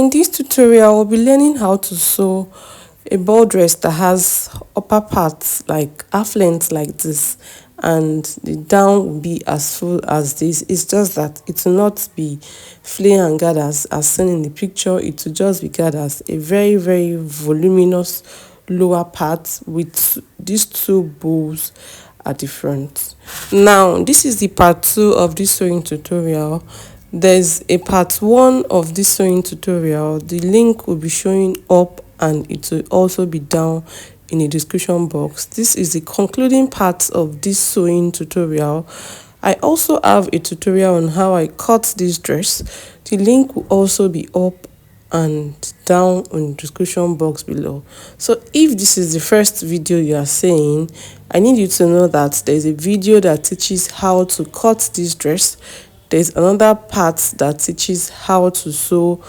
In this tutorial, we'll be learning how to sew a ball dress that has upper parts like half length like this, and the down will be as full as this. It's just that it will not be flay and gathered as seen in the picture. It will just be gathered as a very voluminous lower part with these two bows at the front. Now this is the part 2 of this sewing tutorial. There's a part 1 of this sewing tutorial. The link will be showing up and it will also be down in the description box. This is the concluding part of this sewing tutorial. I also have a tutorial on how I cut this dress. The link will also be up and down in the description box below. So if this is the first video you are seeing, I need you to know that there's a video that teaches how to cut this dress. There's another part that teaches how to sew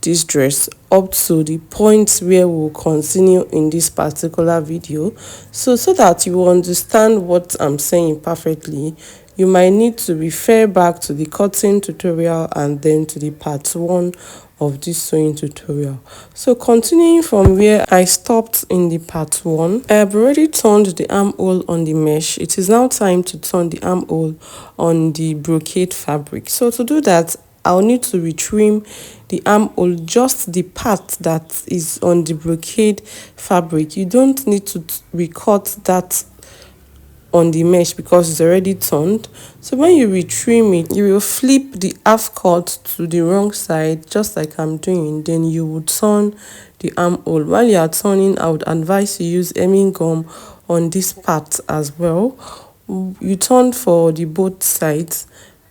this dress up to the point where we'll continue in this particular video. So that you will understand what I'm saying perfectly, you might need to refer back to the cutting tutorial and then to the part 1 of this sewing tutorial. So continuing from where I stopped in the part 1, I have already turned the armhole on the mesh. It is now time to turn the armhole on the brocade fabric. So to do that, I'll need to retrim the armhole, just the part that is on the brocade fabric. You don't need to recut that on the mesh because it's already turned. So when you retrim it, you will flip the half cut to the wrong side, just like I'm doing. Then you will turn the armhole. While you are turning, I would advise you use hemming gum on this part as well. You turn for the both sides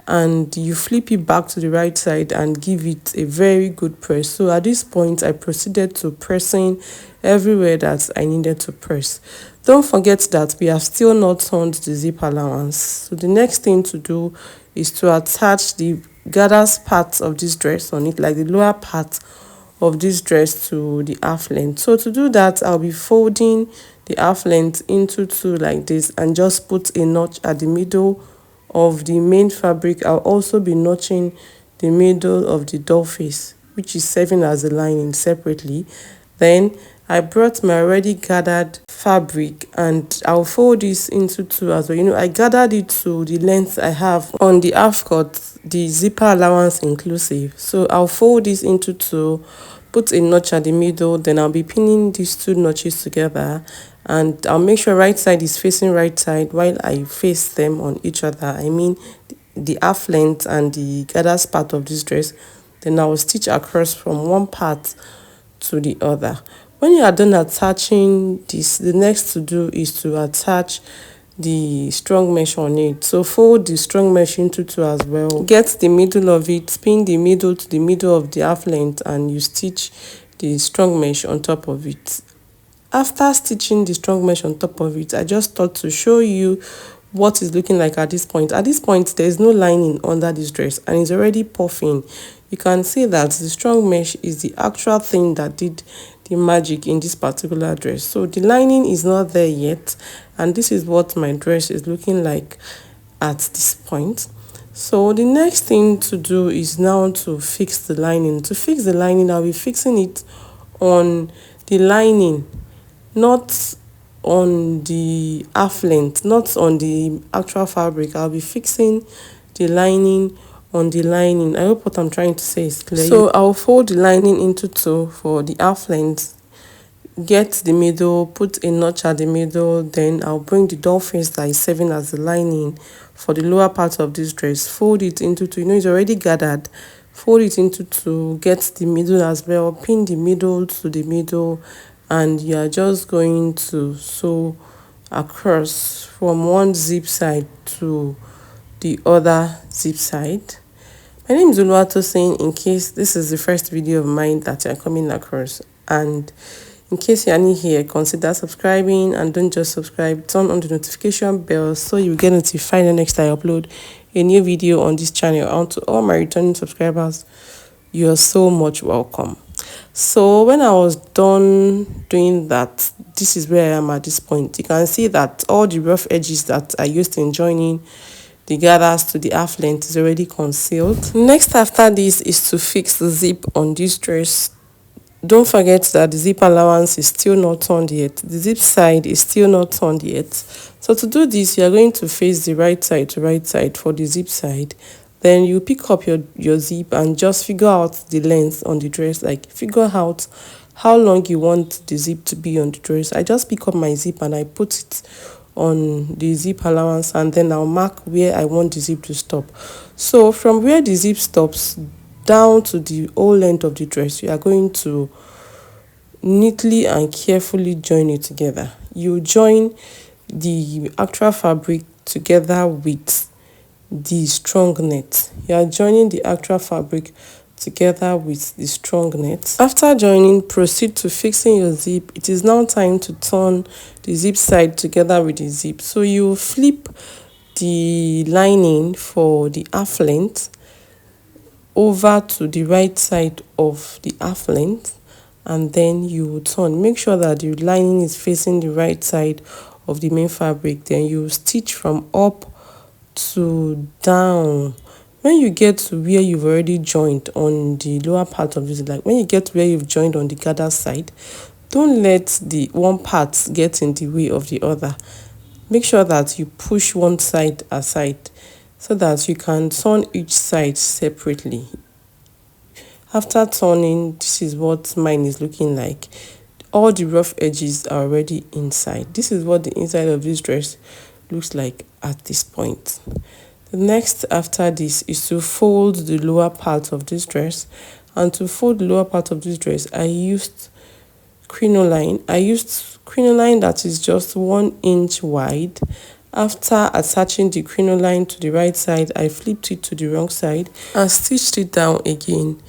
and you flip it back to the right side and give it a very good press. So at this point, I proceeded to pressing everywhere that I needed to press. Don't forget that we have still not turned the zip allowance. So the next thing to do is to attach the gathers part of this dress on it, like the lower part of this dress, to the half length. So to do that, I'll be folding the half length into two like this and just put a notch at the middle of the main fabric. I'll also be notching the middle of the doll face, which is serving as a lining separately. Then I brought my already gathered fabric and I'll fold this into two as well. I gathered it to the length I have on the half cut, the zipper allowance inclusive. So I'll fold this into two, put a notch at the middle, then I'll be pinning these two notches together, and I'll make sure right side is facing right side while I face them on each other. I mean the half length and the gathers part of this dress. Then I will stitch across from one part to the other. When you are done attaching this, the next to do is to attach the strong mesh on it. So fold the strong mesh into two as well. Get the middle of it, pin the middle to the middle of the half length, and you stitch the strong mesh on top of it. After stitching the strong mesh on top of it, I just thought to show you what is looking like at this point. At this point, there is no lining under this dress and it's already puffing. You can see that the strong mesh is the actual thing that did the magic in this particular dress. So the lining is not there yet, and this is what my dress is looking like at this point. So the next thing to do is now to fix the lining. To fix the lining, I'll be fixing it on the lining, not on the half length, not on the actual fabric. I'll be fixing the lining on the lining. I hope what I'm trying to say is clear. So I'll fold the lining into two for the half length, get the middle, put a notch at the middle, then I'll bring the doll face that is serving as the lining for the lower part of this dress, fold it into two. It's already gathered. Fold it into two, get the middle as well, pin the middle to the middle, and you are just going to sew across from one zip side to the other zip side. My name is Oluwatosin, in case this is the first video of mine that you're coming across, and in case you're new here, consider subscribing, and don't just subscribe, turn on the notification bell so you get notified the next time I upload a new video on this channel. And to all my returning subscribers, you're so much welcome. So when I was done doing that, this is where I am at this point. You can see that all the rough edges that I used in joining the gathers to the half length is already concealed. Next after this is to fix the zip on this dress. Don't forget that the zip allowance is still not turned yet. The zip side is still not turned yet. So to do this, you are going to face the right side to right side for the zip side. Then you pick up your zip and just figure out the length on the dress. Like figure out how long you want the zip to be on the dress. I just pick up my zip and I put it on the zip allowance, and then I'll mark where I want the zip to stop. So from where the zip stops down to the whole length of the dress, you are going to neatly and carefully join it together. You join the actual fabric together with the strong net. You are joining the actual fabric together with the strong net. After joining, proceed to fixing your zip. It is now time to turn the zip side together with the zip. So you flip the lining for the half length over to the right side of the half length, and then you turn. Make sure that the lining is facing the right side of the main fabric. Then you stitch from up to down. When you get to where you've already joined on the lower part of this, like when you get to where you've joined on the gather side, don't let the one part get in the way of the other. Make sure that you push one side aside so that you can turn each side separately. After turning, this is what mine is looking like. All the rough edges are already inside. This is what the inside of this dress looks like at this point. The next after this is to fold the lower part of this dress. And to fold the lower part of this dress, I used crinoline. I used crinoline that is just 1 inch wide. After attaching the crinoline to the right side, I flipped it to the wrong side and stitched it down again.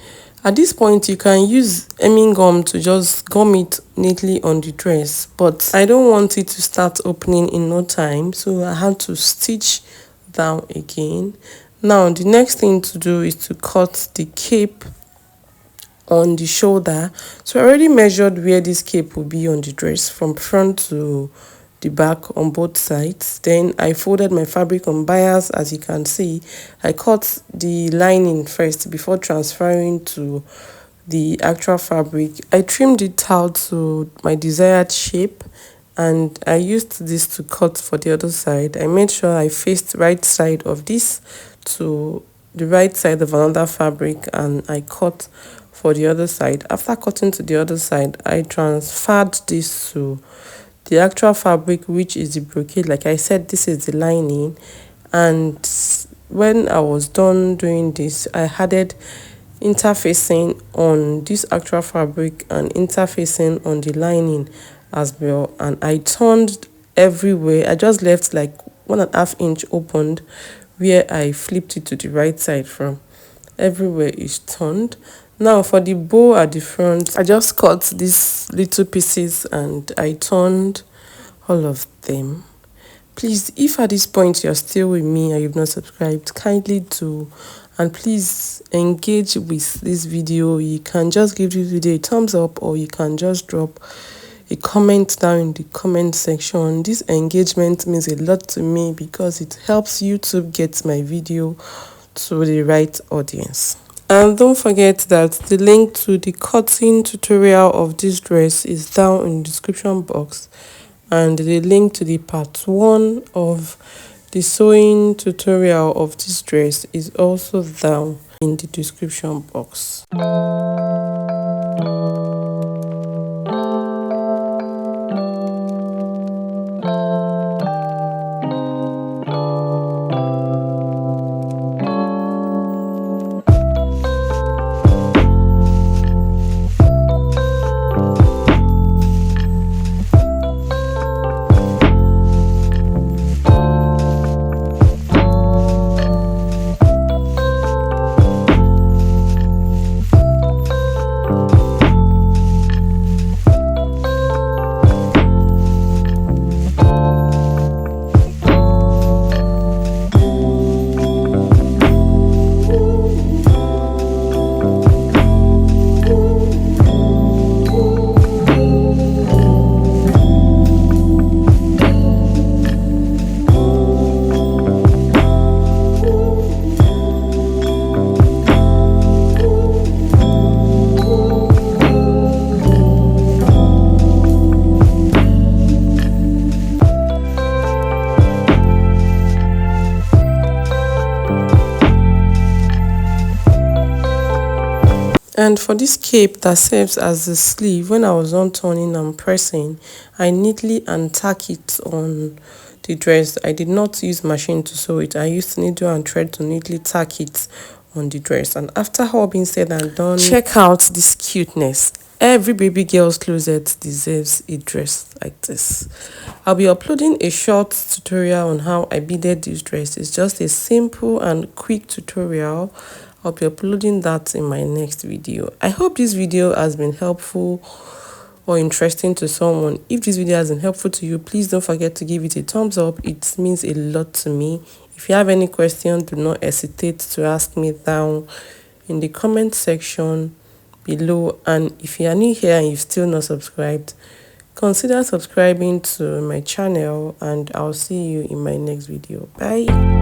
At this point, you can use hemming gum to just gum it neatly on the dress, but I don't want it to start opening in no time, so I had to stitch down again. Now, the next thing to do is to cut the cape on the shoulder. So I already measured where this cape will be on the dress from front to the back on both sides. Then I folded my fabric on bias. As you can see, I cut the lining first before transferring to the actual fabric. I trimmed it out to my desired shape, and I used this to cut for the other side. I made sure I faced right side of this to the right side of another fabric, and I cut for the other side. After cutting to the other side, I transferred this to the actual fabric, which is the brocade. Like I said, this is the lining, and when I was done doing this, I added interfacing on this actual fabric and interfacing on the lining as well, and I turned everywhere. I just left like 1.5 inch opened where I flipped it to the right side from. Everywhere is turned. Now for the bow at the front, I just cut these little pieces and I turned all of them. Please, if at this point you're still with me and you've not subscribed, kindly do, and please engage with this video. You can just give this video a thumbs up, or you can just drop a comment down in the comment section. This engagement means a lot to me because it helps YouTube get my video to the right audience. And don't forget that the link to the cutting tutorial of this dress is down in the description box, and the link to the part 1 of the sewing tutorial of this dress is also down in the description box. And for this cape that serves as the sleeve, when I was on turning and pressing, I neatly and tack it on the dress. I did not use machine to sew it. I used needle and thread to neatly tack it on the dress. And after all being said and done, check out this cuteness. Every baby girl's closet deserves a dress like this. I'll be uploading a short tutorial on how I beaded this dress. It's just a simple and quick tutorial. I'll be uploading that in my next video. I hope this video has been helpful or interesting to someone. If this video has been helpful to you, please don't forget to give it a thumbs up. It means a lot to me. If you have any questions, do not hesitate to ask me down in the comment section below. And if you are new here and you've still not subscribed, consider subscribing to my channel, and I'll see you in my next video. Bye.